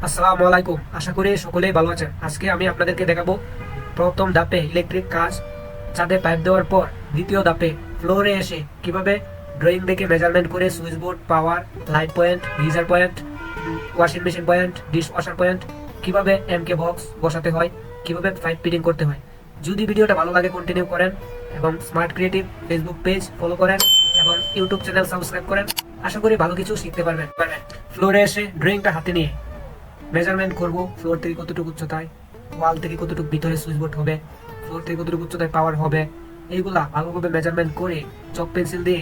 আসসালামু আলাইকুম, আশা করি সকলেই ভালো আছেন। আজকে আমি আপনাদেরকে দেখাবো প্রথম ধাপে ইলেকট্রিক কাজ ছাদে পাইপ দেওয়ার পর দ্বিতীয় ধাপে ফ্লোরে এসে কিভাবে ড্রয়িং দেখে মেজারমেন্ট করে switch board, power, light point, geyser point, washing machine point, dish washer point, কিভাবে এমকে বক্স বসাতে হয়, কিভাবে পাইপ ফিটিং করতে হয়। যদি ভিডিওটা ভালো লাগে কন্টিনিউ করেন এবং smart creative Facebook page follow করেন এবং ইউটিউব চ্যানেল সাবস্ক্রাইব করেন। আশা করি ভালো কিছু শিখতে পারবেন। ফ্লোরে এসে ড্রয়িংটা হাতে নিয়ে মেজারমেন্ট করব, ফ্লোর থেকে কতটুকু উচ্চতায়, ওয়াল থেকে কতটুকু ভিতরে সুইচ বোর্ড হবে, ফ্লোর থেকে কতটুকু উচ্চতায় পাওয়ার হবে, এইগুলা ভালোভাবে মেজারমেন্ট করে চক পেন্সিল দিয়ে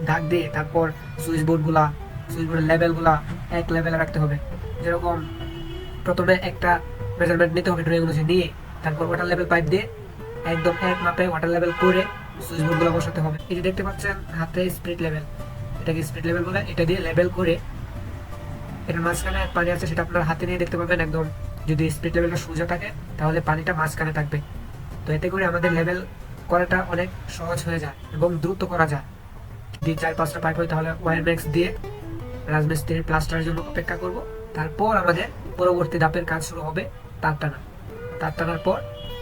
দাগ দিয়ে তারপর সুইচ বোর্ডের লেভেলগুলা এক লেভেলে রাখতে হবে। যেরকম প্রথমে একটা মেজারমেন্ট নিতে হবে ড্রয়িং অনুযায়ী নিয়ে, তারপর ওয়াটার লেভেল পাইপ দিয়ে একদম এক মাপে ওয়াটার লেভেল করে সুইচ বোর্ডগুলো বসাতে হবে। এই যে দেখতে পাচ্ছেন হাতে স্পিরিট লেভেল, এটাকে স্পিরিট লেভেল বলে, এটা দিয়ে লেভেল করে এটার মাঝখানে পানি আছে সেটা আপনার হাতে নিয়ে দেখতে পাবেন। একদম যদি স্পিড লেভেলটা সোজা থাকে তাহলে পানিটা মাঝখানে থাকবে। তো এতে করে আমাদের লেভেল করাটা অনেক সহজ হয়ে যায় এবং দ্রুত করা যায়। যদি 4-5টা পাইপ হয় তাহলে ওয়্যার ম্যাক্স দিয়ে রাজমিস্ত্রির প্লাস্টারের জন্য অপেক্ষা করব। তারপর আমাদের পরবর্তী ধাপের কাজ শুরু হবে তার টানা। তার টানার পর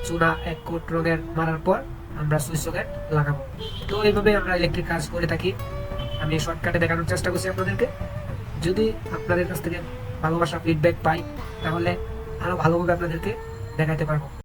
চুনা এক কোট রঙের মারার পর আমরা সুইচ সকেট লাগাবো। তো এইভাবে আমরা ইলেকট্রিক কাজ করে থাকি। আমি শর্টকাটে দেখানোর চেষ্টা করছি আপনাদেরকে। যদি আপনাদের কাছ থেকে ভালোবাসা ফিডব্যাক পাই তাহলে আরো ভালোভাবে আপনাদেরকে দেখাতে পারবো।